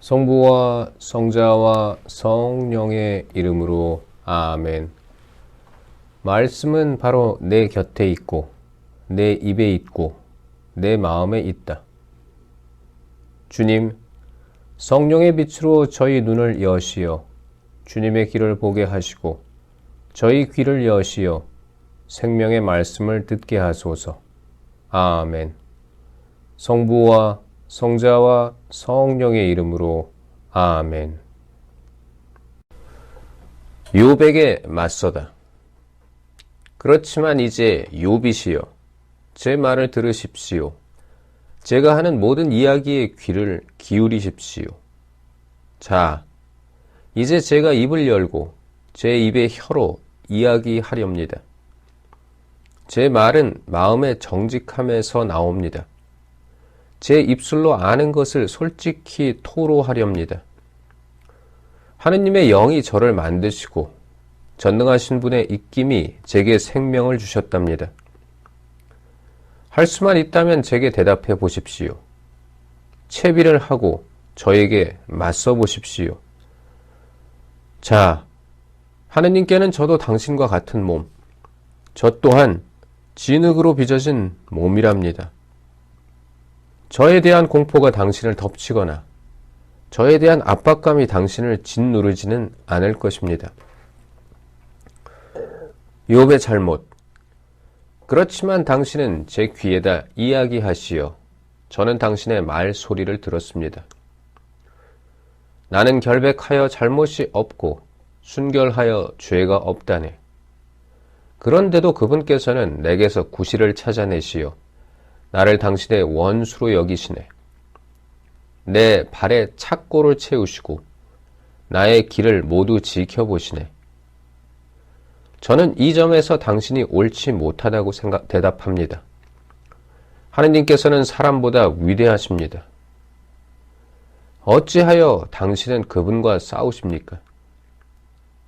성부와 성자와 성령의 이름으로 아멘. 말씀은 바로 내 곁에 있고 내 입에 있고 내 마음에 있다. 주님, 성령의 빛으로 저희 눈을 여시어 주님의 길을 보게 하시고 저희 귀를 여시어 생명의 말씀을 듣게 하소서. 아멘. 성부와 성자와 성령의 이름으로 아멘. 욥에게 맞서다. 그렇지만 이제 욥이시여, 제 말을 들으십시오. 제가 하는 모든 이야기에 귀를 기울이십시오. 자, 이제 제가 입을 열고 제 입의 혀로 이야기하렵니다. 제 말은 마음의 정직함에서 나옵니다. 제 입술로 아는 것을 솔직히 토로하렵니다. 하느님의 영이 저를 만드시고 전능하신 분의 입김이 제게 생명을 주셨답니다. 할 수만 있다면 제게 대답해 보십시오. 채비를 하고 저에게 맞서 보십시오. 자, 하느님께는 저도 당신과 같은 몸, 저 또한 진흙으로 빚어진 몸이랍니다. 저에 대한 공포가 당신을 덮치거나 저에 대한 압박감이 당신을 짓누르지는 않을 것입니다. 욥의 잘못. 그렇지만 당신은 제 귀에다 이야기하시어 저는 당신의 말소리를 들었습니다. 나는 결백하여 잘못이 없고 순결하여 죄가 없다네. 그런데도 그분께서는 내게서 구실을 찾아내시어 나를 당신의 원수로 여기시네. 내 발에 착고를 채우시고 나의 길을 모두 지켜보시네. 저는 이 점에서 당신이 옳지 못하다고 대답합니다. 하느님께서는 사람보다 위대하십니다. 어찌하여 당신은 그분과 싸우십니까?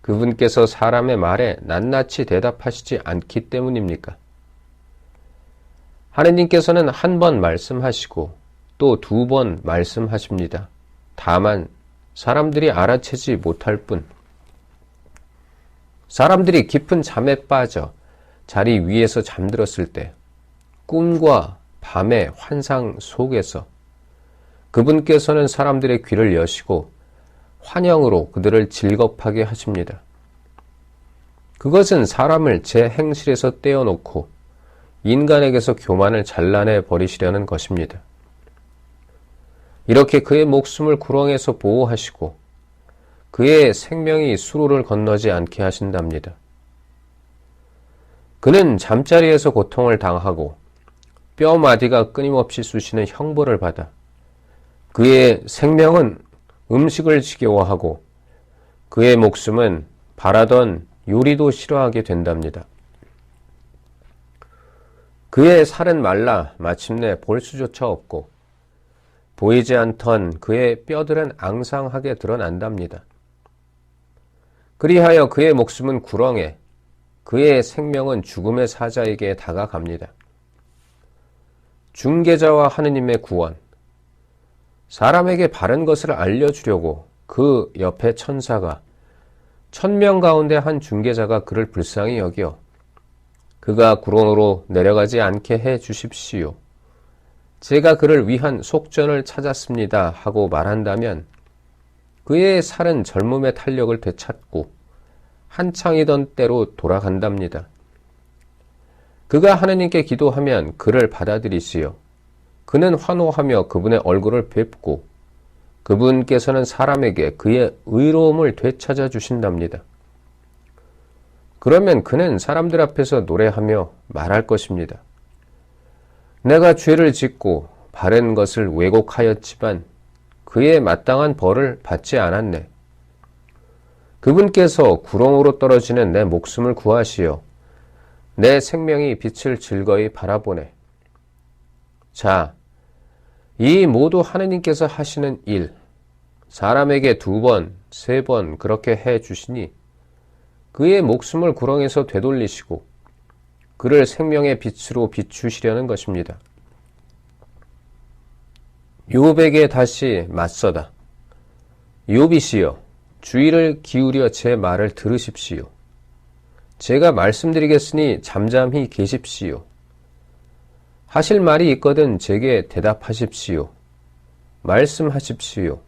그분께서 사람의 말에 낱낱이 대답하시지 않기 때문입니까? 하느님께서는 한 번 말씀하시고 또 두 번 말씀하십니다. 다만 사람들이 알아채지 못할 뿐. 사람들이 깊은 잠에 빠져 자리 위에서 잠들었을 때 꿈과 밤의 환상 속에서 그분께서는 사람들의 귀를 여시고 환영으로 그들을 즐겁하게 하십니다. 그것은 사람을 제 행실에서 떼어놓고 인간에게서 교만을 잘라내 버리시려는 것입니다. 이렇게 그의 목숨을 구렁에서 보호하시고 그의 생명이 수로를 건너지 않게 하신답니다. 그는 잠자리에서 고통을 당하고 뼈마디가 끊임없이 쑤시는 형벌을 받아 그의 생명은 음식을 지겨워하고 그의 목숨은 바라던 요리도 싫어하게 된답니다. 그의 살은 말라 마침내 볼 수조차 없고 보이지 않던 그의 뼈들은 앙상하게 드러난답니다. 그리하여 그의 목숨은 구렁에, 그의 생명은 죽음의 사자에게 다가갑니다. 중개자와 하느님의 구원. 사람에게 바른 것을 알려주려고 그 옆에 천사가 1000명 가운데 한 중개자가 그를 불쌍히 여겨 그가 구렁으로 내려가지 않게 해 주십시오. 제가 그를 위한 속전을 찾았습니다 하고 말한다면 그의 살은 젊음의 탄력을 되찾고 한창이던 때로 돌아간답니다. 그가 하느님께 기도하면 그를 받아들이시어 그는 환호하며 그분의 얼굴을 뵙고 그분께서는 사람에게 그의 의로움을 되찾아 주신답니다. 그러면 그는 사람들 앞에서 노래하며 말할 것입니다. 내가 죄를 짓고 바른 것을 왜곡하였지만 그의 마땅한 벌을 받지 않았네. 그분께서 구렁으로 떨어지는 내 목숨을 구하시어 내 생명이 빛을 즐거이 바라보네. 자, 이 모두 하느님께서 하시는 일, 사람에게 2번, 3번 그렇게 해 주시니 그의 목숨을 구렁에서 되돌리시고 그를 생명의 빛으로 비추시려는 것입니다. 욥에게 다시 맞서다. 욥이시여, 주의를 기울여 제 말을 들으십시오. 제가 말씀드리겠으니 잠잠히 계십시오. 하실 말이 있거든 제게 대답하십시오. 말씀하십시오.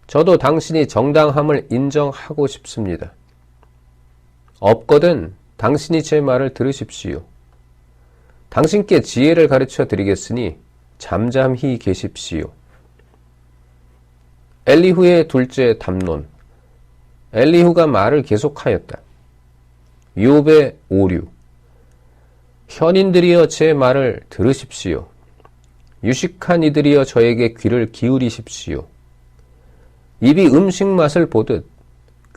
저도 당신이 정당함을 인정하고 싶습니다. 없거든 당신이 제 말을 들으십시오. 당신께 지혜를 가르쳐 드리겠으니 잠잠히 계십시오. 엘리후의 둘째 담논. 엘리후가 말을 계속하였다. 욥의 오류. 현인들이여 제 말을 들으십시오. 유식한 이들이여 저에게 귀를 기울이십시오. 입이 음식 맛을 보듯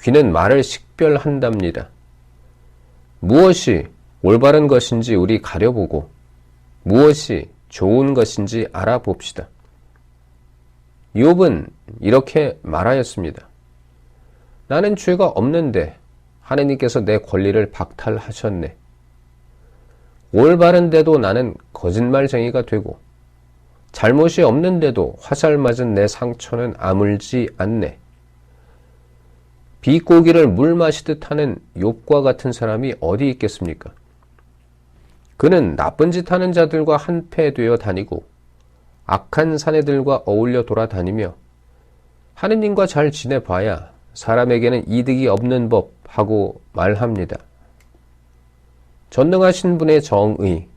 귀는 말을 식별한답니다. 무엇이 올바른 것인지 우리 가려보고 무엇이 좋은 것인지 알아봅시다. 욥은 이렇게 말하였습니다. 나는 죄가 없는데 하느님께서 내 권리를 박탈하셨네. 올바른데도 나는 거짓말쟁이가 되고 잘못이 없는데도 화살 맞은 내 상처는 아물지 않네. 비고기를 물 마시듯 하는 욥과 같은 사람이 어디 있겠습니까? 그는 나쁜 짓 하는 자들과 한패되어 다니고 악한 사내들과 어울려 돌아다니며 하느님과 잘 지내봐야 사람에게는 이득이 없는 법 하고 말합니다. 전능하신 분의 정의.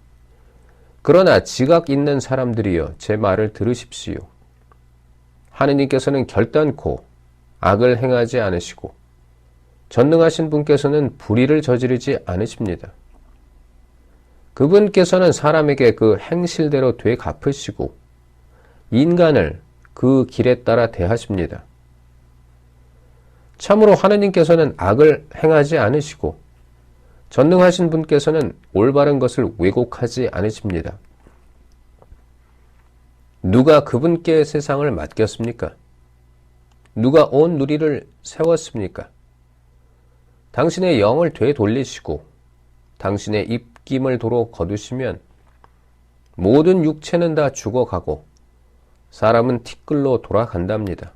그러나 지각 있는 사람들이여 제 말을 들으십시오. 하느님께서는 결단코 악을 행하지 않으시고 전능하신 분께서는 불의를 저지르지 않으십니다. 그분께서는 사람에게 그 행실대로 되갚으시고 인간을 그 길에 따라 대하십니다. 참으로 하느님께서는 악을 행하지 않으시고 전능하신 분께서는 올바른 것을 왜곡하지 않으십니다. 누가 그분께 세상을 맡겼습니까? 누가 온 누리를 세웠습니까? 당신의 영을 되돌리시고 당신의 입김을 도로 거두시면 모든 육체는 다 죽어가고 사람은 티끌로 돌아간답니다.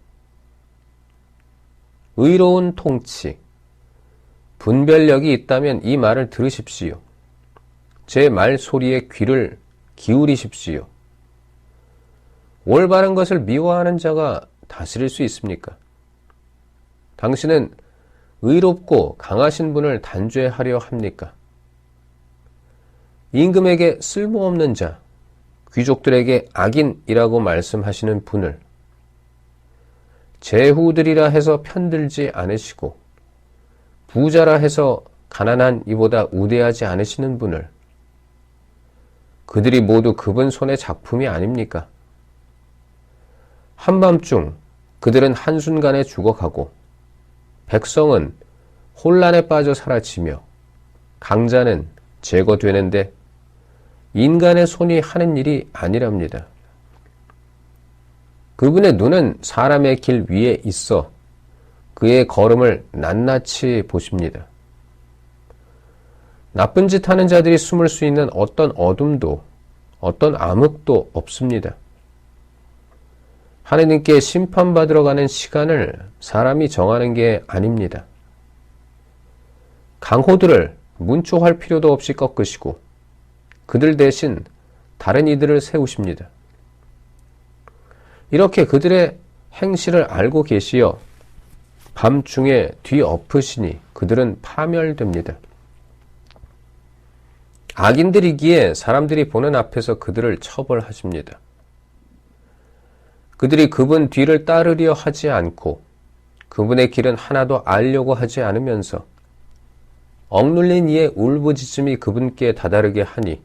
의로운 통치. 분별력이 있다면 이 말을 들으십시오. 제 말소리에 귀를 기울이십시오. 올바른 것을 미워하는 자가 다스릴 수 있습니까? 당신은 의롭고 강하신 분을 단죄하려 합니까? 임금에게 쓸모없는 자, 귀족들에게 악인이라고 말씀하시는 분을 제후들이라 해서 편들지 않으시고 부자라 해서 가난한 이보다 우대하지 않으시는 분을 그들이 모두 그분 손의 작품이 아닙니까? 한밤중 그들은 한순간에 죽어가고 백성은 혼란에 빠져 사라지며 강자는 제거되는데 인간의 손이 하는 일이 아니랍니다. 그분의 눈은 사람의 길 위에 있어 그의 걸음을 낱낱이 보십니다. 나쁜 짓 하는 자들이 숨을 수 있는 어떤 어둠도 어떤 암흑도 없습니다. 하느님께 심판받으러 가는 시간을 사람이 정하는 게 아닙니다. 강호들을 문초할 필요도 없이 꺾으시고 그들 대신 다른 이들을 세우십니다. 이렇게 그들의 행실을 알고 계시어 밤중에 뒤엎으시니 그들은 파멸됩니다. 악인들이기에 사람들이 보는 앞에서 그들을 처벌하십니다. 그들이 그분 뒤를 따르려 하지 않고 그분의 길은 하나도 알려고 하지 않으면서 억눌린 이의 울부짖음이 그분께 다다르게 하니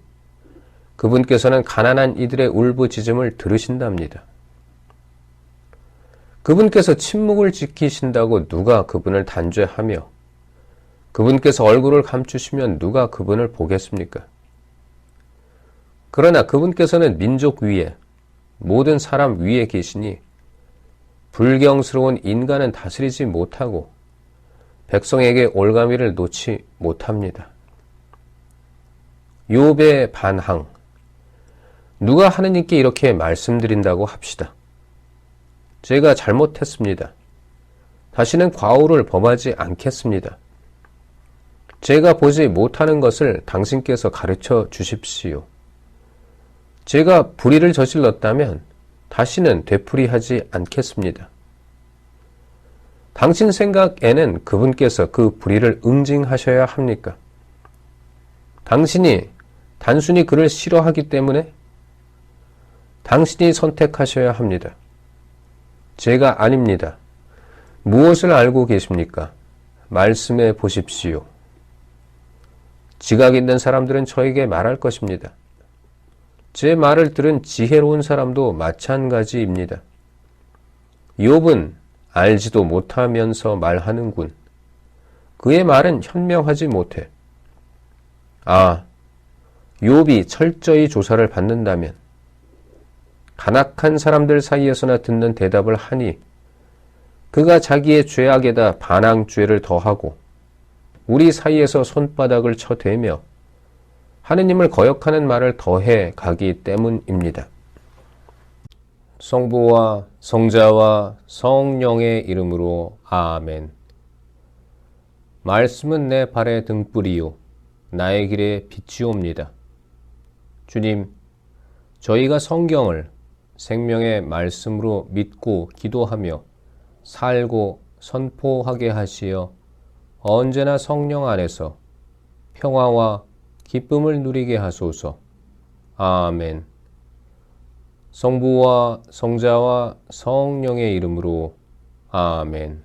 그분께서는 가난한 이들의 울부짖음을 들으신답니다. 그분께서 침묵을 지키신다고 누가 그분을 단죄하며 그분께서 얼굴을 감추시면 누가 그분을 보겠습니까? 그러나 그분께서는 민족 위에 모든 사람 위에 계시니 불경스러운 인간은 다스리지 못하고 백성에게 올가미를 놓지 못합니다. 욥의 반항. 누가 하느님께 이렇게 말씀드린다고 합시다. 제가 잘못했습니다. 다시는 과오를 범하지 않겠습니다. 제가 보지 못하는 것을 당신께서 가르쳐 주십시오. 제가 불의를 저질렀다면 다시는 되풀이하지 않겠습니다. 당신 생각에는 그분께서 그 불의를 응징하셔야 합니까? 당신이 단순히 그를 싫어하기 때문에 당신이 선택하셔야 합니다. 제가 아닙니다. 무엇을 알고 계십니까? 말씀해 보십시오. 지각 있는 사람들은 저에게 말할 것입니다. 제 말을 들은 지혜로운 사람도 마찬가지입니다. 욥은 알지도 못하면서 말하는군. 그의 말은 현명하지 못해. 아, 욥이 철저히 조사를 받는다면 간악한 사람들 사이에서나 듣는 대답을 하니 그가 자기의 죄악에다 반항죄를 더하고 우리 사이에서 손바닥을 쳐대며 하느님을 거역하는 말을 더해 가기 때문입니다. 성부와 성자와 성령의 이름으로 아멘. 말씀은 내 발의 등불이요 나의 길에 빛이옵니다. 주님, 저희가 성경을 생명의 말씀으로 믿고 기도하며 살고 선포하게 하시어 언제나 성령 안에서 평화와 기쁨을 누리게 하소서. 아멘. 성부와 성자와 성령의 이름으로 아멘.